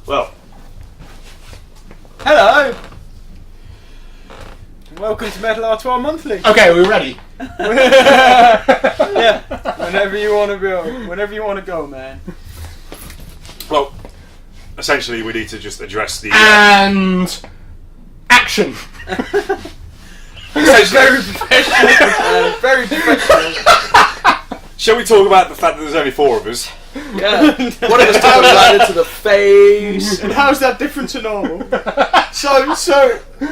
Well, hello. Welcome to Metal Artois Monthly. Okay, we're ready. Yeah, whenever you want to go, man. well, essentially, we need to just address the. And action. Very professional. Very professional. Shall we talk about the fact that there's only four of us? Yeah. One of us took a ladder to the face. And how's that different to normal? So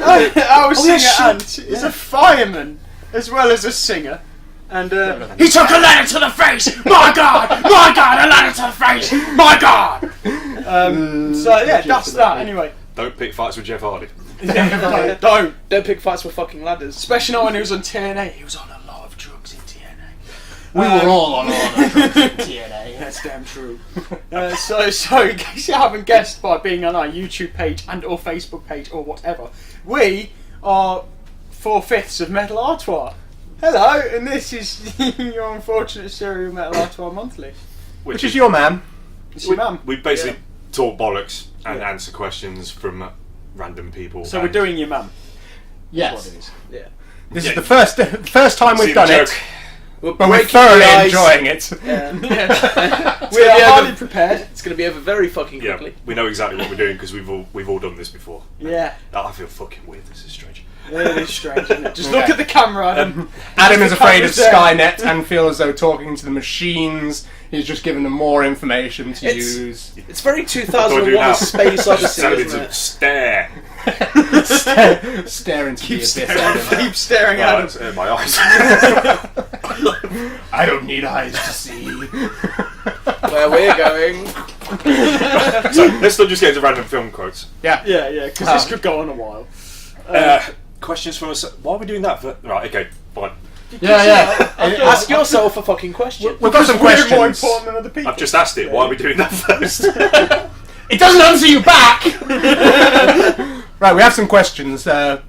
our singer Ant is a fireman as well as a singer. And he took a ladder to the face! My God! My God! A ladder to the face! My God! So yeah, that's that anyway. Don't pick fights with Jeff Hardy. Yeah, don't pick fights with fucking ladders. Especially not when he was on TNA. He was on a lot of drugs in TNA. We were all on TNA. That's damn true. So in case you haven't guessed by being on our YouTube page and or Facebook page or whatever, we are 4/5 of Metal Artois. Hello, and this is your unfortunate serial Metal Artois Monthly. Which is your man. It's your mum. We basically talk bollocks and answer questions from random people. So we're doing your mum. Yes. Yeah. This is the first time we've done it. We're But we're thoroughly enjoying it. Yeah. We are highly prepared. It's going to be over very fucking quickly. Yeah, we know exactly what we're doing because we've all done this before. Yeah. I feel fucking weird. This is strange. It is strange, isn't it? Just look at the camera. Adam is afraid of there. Skynet and feels as though talking to the machines is just giving them more information to use. It's very What do I do 2001 now? Space Odyssey, Tell me isn't to it? stare. Stare into the abyss. Keep staring at us. My eyes. I don't need eyes to see. Where we're going. So let's not just get into random film quotes. Yeah. Yeah, because this could go on a while. Questions from us. Why are we doing that? Right. Okay. Fine. Yeah. Ask yourself a fucking question. We've got some We're more questions. important than other people. I've just asked it. Why are we doing that first? It doesn't answer you back! Right, we have some questions. So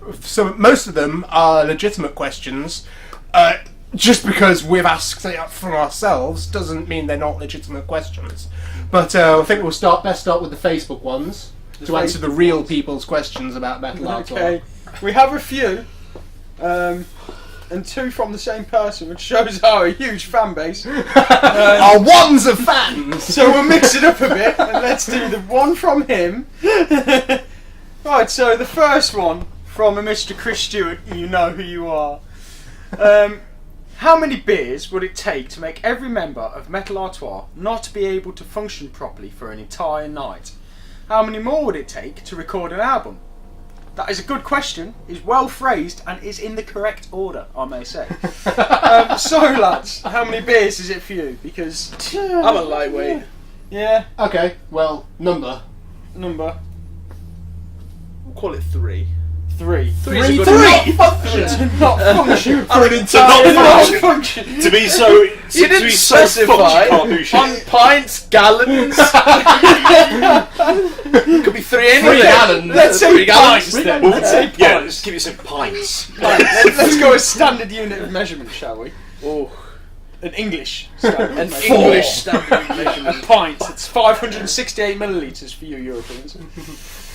most of them are legitimate questions. Just because we've asked it from ourselves doesn't mean they're not legitimate questions. But I think we'll best start with the Facebook ones to answer the real people's questions about Metal Artois. Okay, we have a few, and two from the same person, which shows our huge fan base. Our ones of fans! So we'll mix it up a bit, and let's do the one from him. Right, so the first one from a Mr. Chris Stewart, you know who you are. How many beers would it take to make every member of Metal Artois not be able to function properly for an entire night? How many more would it take to record an album? That is a good question, is well phrased, and is in the correct order, I may say. So lads, how many beers is it for you? Because I'm a lightweight. yeah, Okay, well, number. number We'll call it 3. 3. Three is a good Three! To not function for an To entire not night. function. To be so. You to didn't be so fucked specify you can't do shit. on pints, gallons. Could be 3 anyway. 3 gallons. Let's say 3 gallons. pints then. Well, Let's say yeah, pints. let's give it some pints. Let's go a standard unit of measurement, shall we? Oh, An English standard an measurement. English standard A measurement. pint. It's 568 millilitres for you Europeans.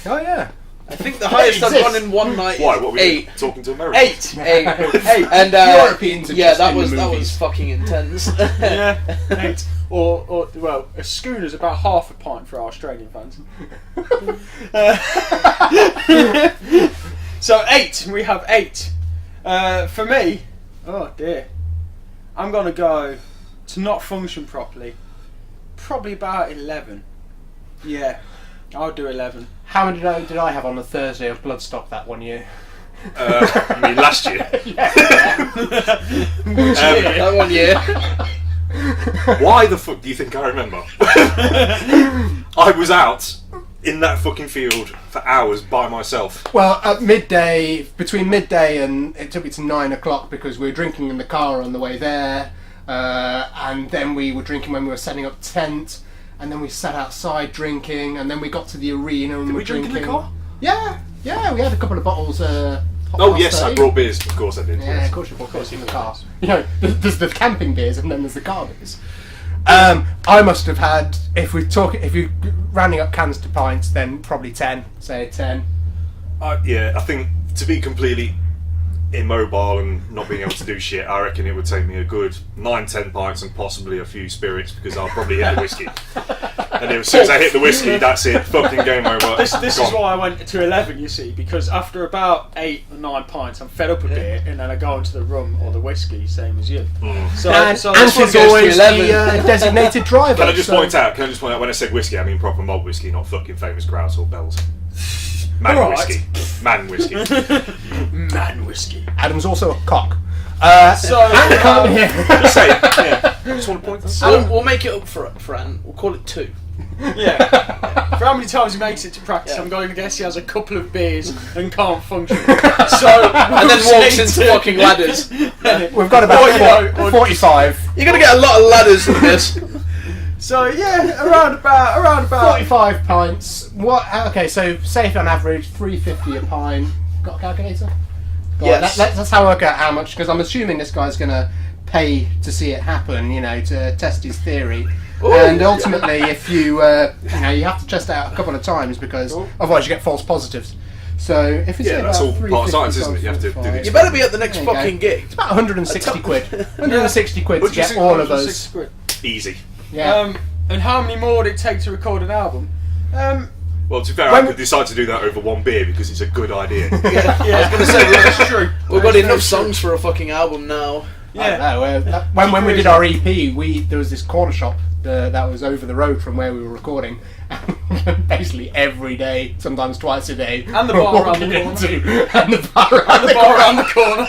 Oh, yeah. I think the highest I've gone in one night Why? is What were 8. we talking to Americans? 8. 8. And Europeans are yeah, just that in the was movies. fucking intense. Yeah, 8. Or well, a schooner's about half a pint for our Australian fans. So 8. We have 8. For me, oh dear, I'm gonna go to not function properly. Probably about 11. Yeah, I'll do 11. How many did I have on the Thursday of Bloodstock that one year? I mean, last year. That one year. Why the fuck do you think I remember? I was out in that fucking field for hours by myself. Well, at midday, between midday and it took me to 9 o'clock because we were drinking in the car on the way there, and then we were drinking when we were setting up tent, and then we sat outside drinking, and then we got to the arena and Did we we drink in drinking. the car? Yeah, we had a couple of bottles. Oh yes, I brought beers. Of course I did. Yeah, of course you brought beers in the car. You know, there's the camping beers and then there's the car beers. I must have had, if you rounding up cans to pints, then probably 10. Say 10. Yeah, I think to be completely immobile and not being able to do shit, I reckon it would take me a good 9-10 pints and possibly a few spirits, because I'll probably hit the whiskey. And as soon as I hit the whiskey, that's it. Fucking game over. This is why I went to 11, you see, because after about 8 or 9 pints, I'm fed up a bit, and then I go into the rum or the whiskey, same as you. So And this Ant one is goes to always 11. the designated driver. Can I just point out, when I said whiskey, I mean proper malt whiskey, not fucking Famous Grouse or Bells. Man Alright. whiskey. Man whiskey. Man whiskey. Adam's also a cock. So, Just say, yeah. Just want to point this out. We'll make it up for Ant. We'll call it 2. yeah. For how many times he makes it to practice, Yeah. I'm going to guess he has a couple of beers and can't function. So, And then walks into fucking ladders. We've got about 45. You're gonna get a lot of ladders in this. So yeah, around about 45 pints. What? Okay, so say if on average 350 a pint. Got a calculator? Go on, Yes. that's how I work out how much, because I'm assuming this guy's going to pay to see it happen, to test his theory. Ooh. And ultimately, if you have to test it out a couple of times, because otherwise you get false positives. So if it's That's all part of science, isn't it? You have to do this. You better be at the next There you go. fucking gig. It's about 160 quid. 160 quid to get 160 all of us. Easy. Yeah. And how many more would it take to record an album? Well, to be fair, I could decide to do that over one beer because it's a good idea. Yeah, I was gonna say that's true. We've got enough songs for a fucking album now. Yeah. When we did our EP, there was this corner shop that was over the road from where we were recording. Basically every day, sometimes twice a day. And the bar around the walking corner. and the bar around the corner.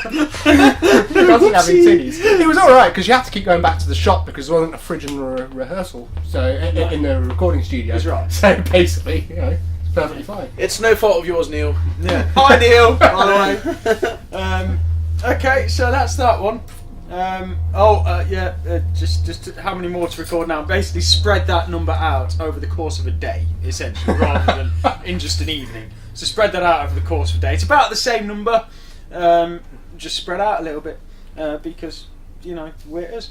He wasn't having tinnies. It was alright, because you had to keep going back to the shop because there wasn't a fridge in the rehearsal. So in the recording studio. That's right. So basically, it's perfectly fine. It's no fault of yours, Neil. Yeah. Hi Neil, by the way. Okay, so that's that one. Just how many more to record now? Basically, spread that number out over the course of a day, essentially, rather than in just an evening. So spread that out over the course of a day. It's about the same number, just spread out a little bit, because we're it is.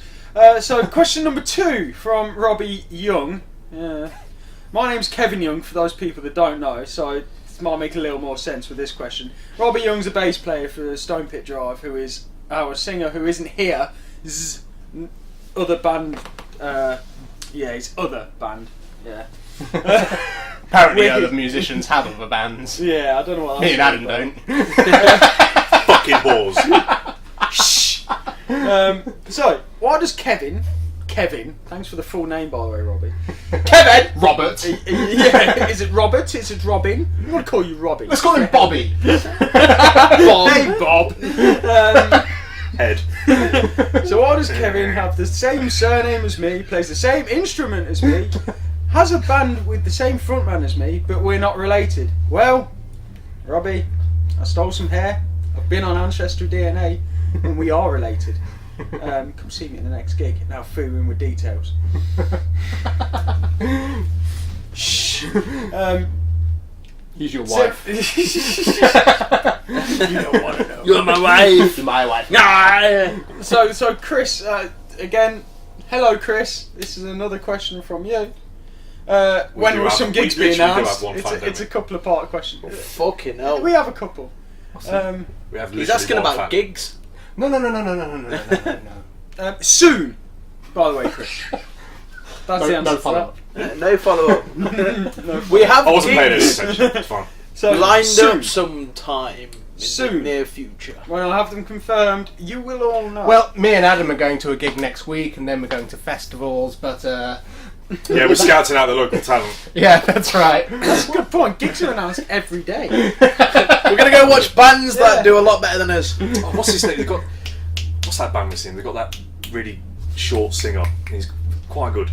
So question number 2 from Robbie Young. My name's Kevin Young, for those people that don't know, so it might make a little more sense with this question. Robbie Young's a bass player for Stone Pit Drive, who is our singer who isn't here. His other band, his other band, yeah. Apparently other musicians have other bands. Yeah, I don't know what Me and that's Adam about. don't. Fucking balls. So, why does Kevin, thanks for the full name by the way, Robbie. Kevin! Robert. Yeah, is it Robert? Is it Robin? I want to call you Robbie. Let's call him Bobby. Bob. Hey Bob. Head. So why does Kevin have the same surname as me, plays the same instrument as me, has a band with the same frontman as me, but we're not related? Well, Robbie, I stole some hair, I've been on Ancestry DNA, and we are related. Come see me at the next gig. Now fill in with details. Shh. He's your wife. You don't want to know. You're my wife. You're my wife. So Chris, again, hello Chris. This is another question from you. When will some gigs be announced? It's a couple of part question. Fucking hell. We have a couple. We have He's asking about gigs. No. Soon, by the way, Chris. That's the answer. No to follow up. No follow up. No. We have I wasn't paying any gigs attention. It's fine. So lined soon. up sometime in Soon. the near future. When I have them confirmed, you will all know. Well, me and Adam are going to a gig next week, and then we're going to festivals, but Yeah, we're scouting out the local talent. yeah, that's right. that's a good point. Gigs are announced every day. We're gonna go watch bands that do a lot better than us. Oh, what's his name? What's that band we're seeing? They've got that really short singer. He's quite good.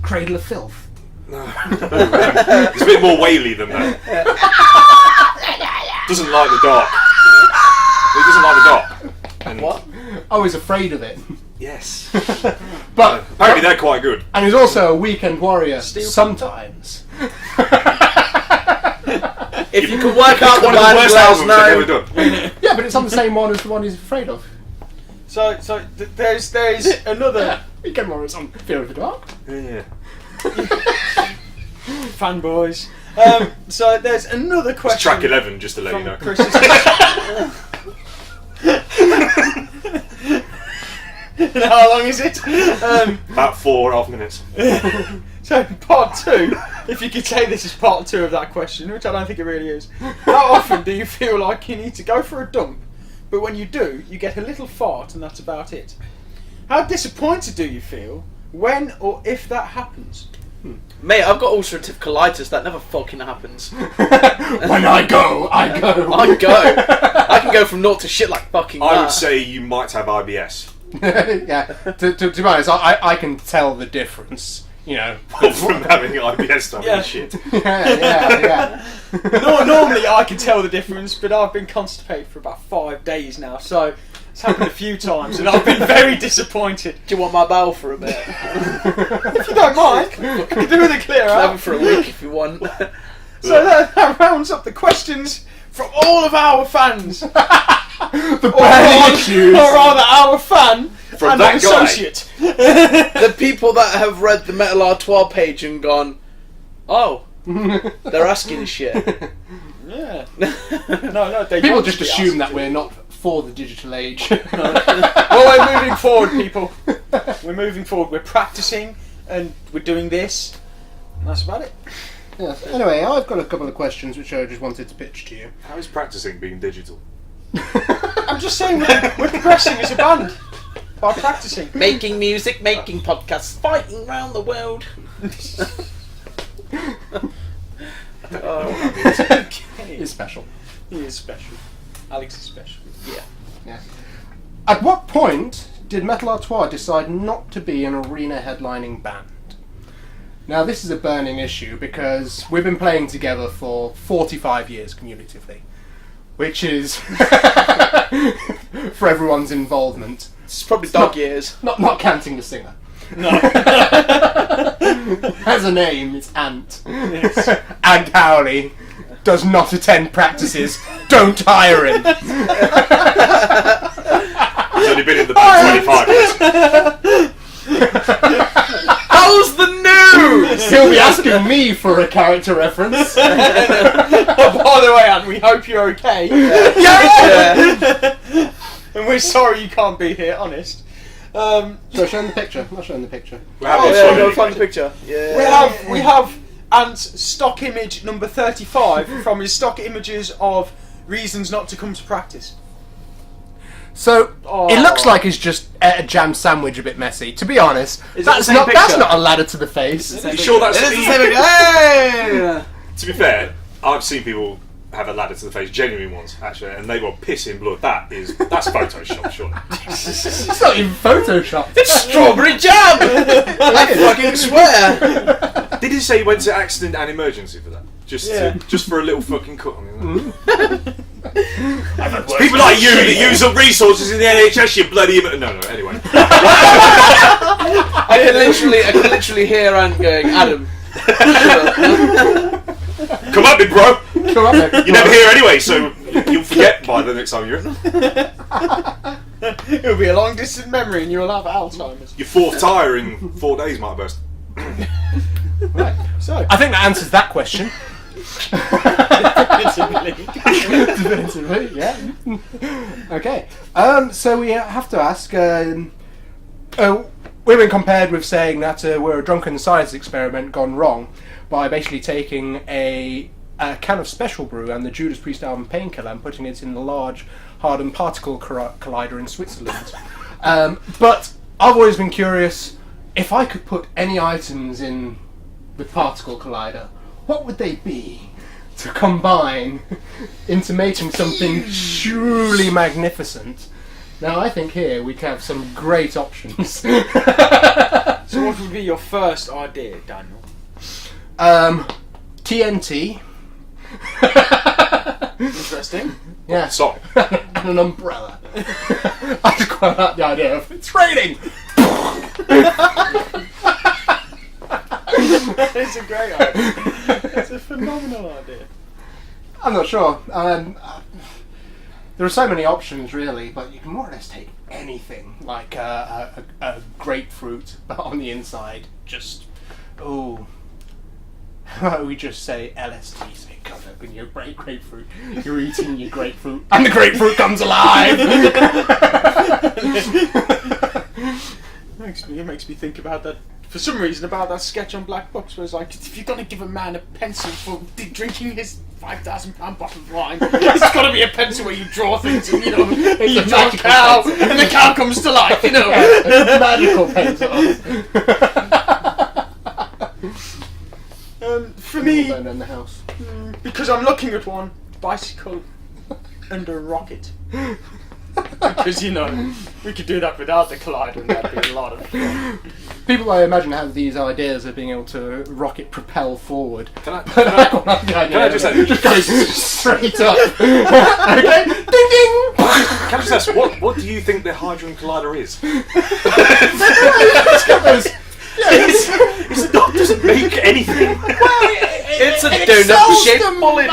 Cradle of Filth. No. He's a bit more whaley than that. Doesn't like the dark. He doesn't like the dark. And What? Oh, he's afraid of it. Yes. But Apparently they're quite good. and he's also a weekend warrior. Steel Sometimes. If you could work out the One of the band, worst let us albums I've ever know. done. Yeah, but it's on the same one as the one he's afraid of. There's another We get more on Fear of the Dark. Yeah. fanboys. So there's another It's question. track 11, just to let you from know. Chris's. How long is it? About 4.5 minutes. So part 2, if you could say this is part 2 of that question, which I don't think it really is. How often do you feel like you need to go for a dump, but when you do, you get a little fart and that's about it? How disappointed do you feel when or if that happens? Mate, I've got ulcerative colitis. That never fucking happens. When I go. I go. I can go from naught to shit like fucking I that. would say you might have IBS. Yeah. To be honest, I can tell the difference. You know. From having IBS done Yeah. shit. Yeah. Normally I can tell the difference, but I've been constipated for about 5 days now, so it's happened a few times and I've been very disappointed. Do you want my bowel for a bit? If you don't mind, I can do with a clear Have out. it for a week if you want. So that rounds up the questions from all of our fans. The burning issues. Or rather, our fan From and that an guy. associate. The people that have read the Metal Artois page and gone, oh, they're asking shit. Yeah. No, they People want just to be assume asked that we're not for the digital age. Well, we're moving forward, people. We're moving forward. We're practicing and we're doing this. And that's about it. Yes. Anyway, I've got a couple of questions which I just wanted to pitch to you. How is practicing being digital? I'm just saying we're progressing as a band by practicing. Making music, making podcasts, fighting round the world. It's special. He is special. Alex is special. Yeah. Yeah. At what point did Metal Artois decide not to be an arena headlining band? Now, this is a burning issue because we've been playing together for 45 years cumulatively, which is for everyone's involvement. It's probably dog years. Not counting the singer. No. Has a name, it's Ant. Ant Howley does not attend practices. Don't hire him. He's only been in the band 25 years. How's the news? He'll be asking me for a character reference. Oh, by the way, Anne, we hope you're okay. Yeah. And we're sorry you can't be here, honest. So show him the picture. I'm not showing the picture. We'll have Oh, this yeah, one go anyway. find the picture. Yeah. We have Ant's stock image number 35 from his stock images of reasons not to come to practice. So Oh. it looks like he's just ate a jam sandwich a bit messy. To be honest, Is it that's the same not that's picture? not a ladder to the face. You sure that's It is the same picture. Hey! To be fair, I've seen people have a ladder to the face, genuine ones actually, and they were pissing blood. That's Photoshop, surely. It's not even Photoshop. It's strawberry jam! I fucking swear! Did he say he went to accident and emergency for that? Yeah. Just for a little fucking cut on him. People People like you that use up resources in the NHS, you bloody... No, anyway. I can literally hear Ant going, Adam. Come at me, bro! Come on, then. You're never here anyway, so you'll forget by the next time you're in. It'll be a long distant memory and you'll have Alzheimer's. Your fourth tyre in 4 days might burst. Right. So, I think that answers that question. definitively. Definitively, yeah. Okay. So we have to ask. We've been compared with saying that we're a drunken science experiment gone wrong by basically taking a can of Special Brew and the Judas Priest album Painkiller and putting it in the Large Hadron Particle Collider in Switzerland. But I've always been curious, if I could put any items in the particle collider, what would they be to combine into making something truly magnificent? Now, I think here we have some great options. So what would be your first idea, Daniel? TNT. Interesting. Yeah. Sorry. And an umbrella. I just quite like the idea of it's raining. It's a great idea. It's a phenomenal idea. I'm not sure. There are so many options, really, but you can more or less take anything, like a grapefruit, but on the inside, just we just say LSD, so you cut open your grapefruit. You're eating your grapefruit, and the grapefruit comes alive. It makes me think about that. For some reason, about that sketch on Black Box, where it's like, if you're gonna give a man a pencil for drinking his £5,000 bottle of wine, it's gotta be a pencil where you draw things, and you draw a cow, and the cow comes to life, Magical pencil. For me, in the house. because I'm looking at one, bicycle and a rocket. Because, we could do that without the collider, and that'd be a lot of fun. People, I imagine, have these ideas of being able to rocket propel forward. Can I Just go straight up. Okay, ding ding. Can I just ask, what do you think the Hadron Collider is? It's got those. It doesn't make anything. It's a donut-shaped bullet.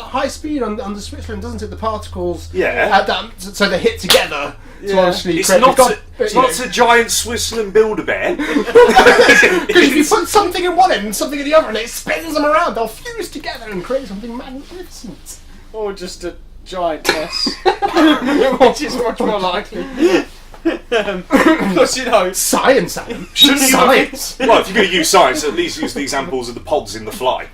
High speed under Switzerland, doesn't it? The particles, so they hit together to actually It's create. not a giant Switzerland Build-A-Bear. Because if you put something in one end and something in the other, and it spins them around, they'll fuse together and create something magnificent. Or just a giant mess. Which is much more likely. Plus, Science, Adam. Shouldn't you Science. Well, if you're going to use science, at least use the examples of the pods in the fly.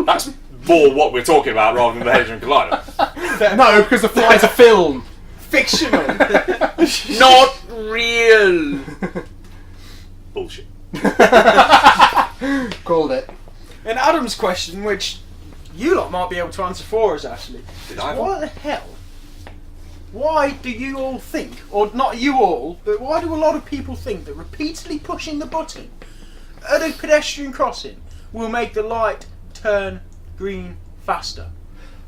That's more what we're talking about rather than the Hadron Collider. No, because the fly's a film. fictional. Not real. Bullshit. Called it. And Adam's question, which you lot might be able to answer for us, actually, Did is I? what the hell? Why do you all think, or not you all, but why do a lot of people think that repeatedly pushing the button at a pedestrian crossing will make the light turn green faster?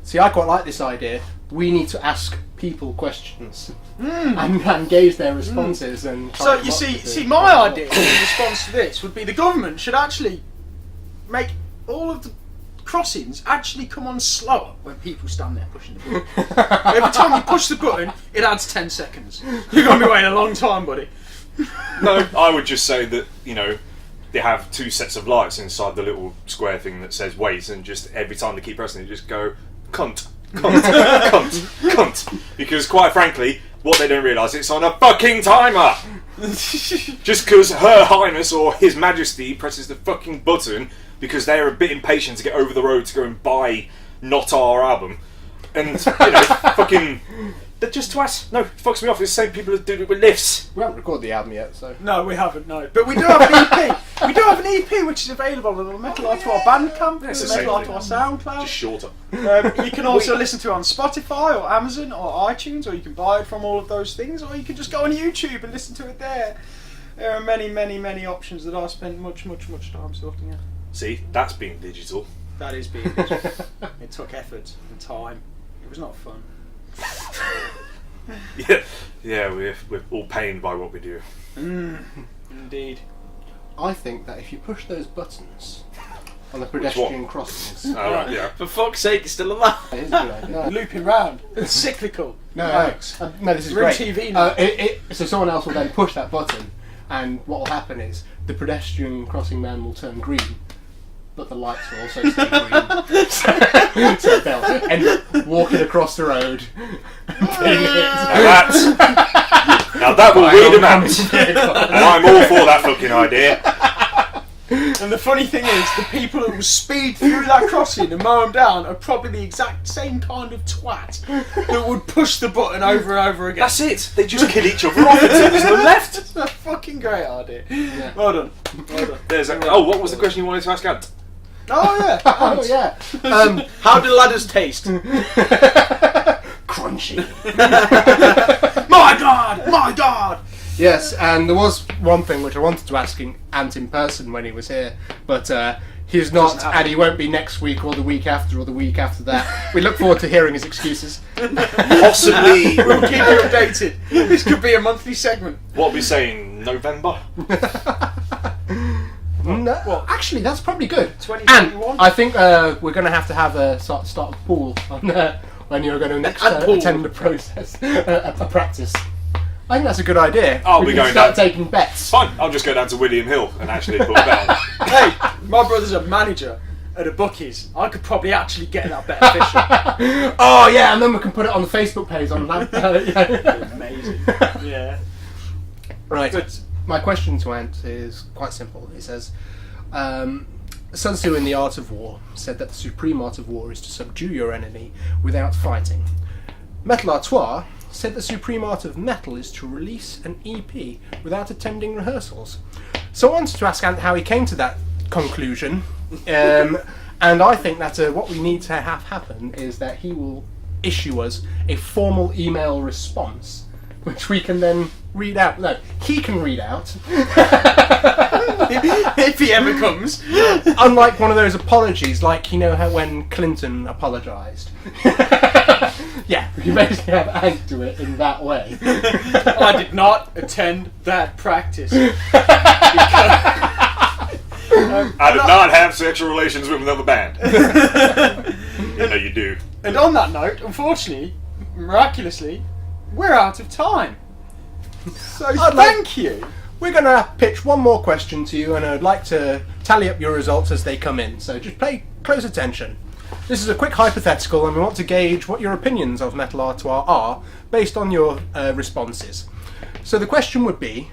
See, I quite like this idea. We need to ask people questions and gauge their responses. And try So to you come up with see, it. my idea in response to this would be the government should actually make all of the crossings actually come on slower when people stand there pushing the button. Every time you push the button, it adds 10 seconds. You're going to be waiting a long time, buddy. No, I would just say that, you know, they have two sets of lights inside the little square thing that says wait, and just every time they keep pressing it, just go, cunt, cunt, cunt, cunt. Because quite frankly, what they don't realise, it's on a fucking timer! Just because Her Highness or His Majesty presses the fucking button because they're a bit impatient to get over the road to go and buy Not Our album. And, you know, fucking... They're just twats. No, it fucks me off. It's the same people that do it with lifts. We haven't recorded the album yet, so. No, we haven't, no. But we do have an EP. We do have an EP which is available on the Metal Artois Bandcamp, It's the the same Metal thing. Artois SoundCloud. Just shorter. You can also listen to it on Spotify or Amazon or iTunes, or you can buy it from all of those things, or you can just go on YouTube and listen to it there. There are many, many, many options that I spent much, much, much time sorting out. See, that's being digital. That is being digital. It took effort and time. It was not fun. Yeah, we're all pained by what we do. Indeed. I think that if you push those buttons on the pedestrian crossings, All right, yeah. For fuck's sake, it's still alive. it is a good idea. Looping round. It's cyclical. No, this is We're in great. TV now. So someone else will then push that button, and what will happen is the pedestrian crossing man will turn green, but the lights will also stay green. So they'll end up walking across the road. Now that will weed them out. And I'm all for that fucking idea. And the funny thing is, the people who will speed through that crossing and mow them down are probably the exact same kind of twat that would push the button over and over again. That's it. They just kill each other off until there's none left. It's a fucking great idea. Yeah. Well done. Well done. What was the question you wanted to ask, Ant? Oh yeah. Oh yeah. How do ladders taste? Crunchy. My God! My God! Yes, and there was one thing which I wanted to ask Ant in person when he was here, but he's not, Doesn't happen. and he won't be next week or the week after or the week after that. We look forward to hearing his excuses. Possibly. We'll keep you updated. This could be a monthly segment. What are we saying? November? No, What? actually, that's probably good. 2021? And I think we're going to have a start a pool when you're going to next And pool. attend a process, a practice. I think that's a good idea. I'll we be can going start down. taking bets. Fine, I'll just go down to William Hill and actually put it down. Hey, my brother's a manager at a bookies. I could probably actually get that beneficial. Oh yeah, and then we can put it on the Facebook page on that. Amazing. Yeah. Right. But My question to Ant is quite simple. It says, Sun Tzu in The Art of War said that the supreme art of war is to subdue your enemy without fighting. Metal Artois said the supreme art of metal is to release an EP without attending rehearsals. So I wanted to ask Ant how he came to that conclusion, and I think that what we need to have happen is that he will issue us a formal email response, which we can then read out. No, he can read out. if he ever comes. Unlike one of those apologies, like you know how when Clinton apologised. Yeah, we basically have Ant do it in that way. I did not attend that practice. I did not have sexual relations with another band. You know you do. And on that note, unfortunately, miraculously, we're out of time. So thank you. We're going to pitch one more question to you, and I'd like to tally up your results as they come in. So just pay close attention. This is a quick hypothetical, and we want to gauge what your opinions of Metal Artois are based on your responses. So the question would be,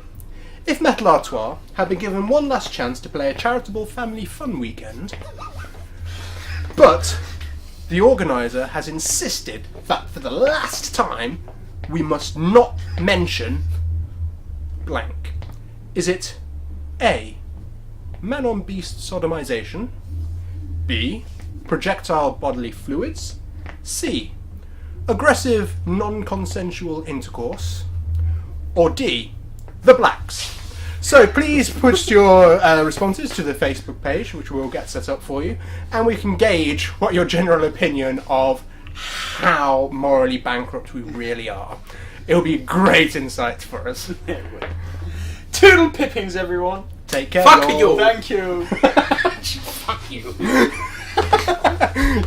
if Metal Artois had been given one last chance to play a charitable family fun weekend, but the organiser has insisted that for the last time we must not mention blank. Is it A, man-on-beast sodomization, B, projectile bodily fluids, C, aggressive non-consensual intercourse, or D, the blacks? So please put your responses to the Facebook page, which we'll get set up for you, and we can gauge what your general opinion of how morally bankrupt we really are. It'll be a great insight for us. Toodle pippings, everyone. Take care. Fuck y'all. you. Thank you. Fuck you.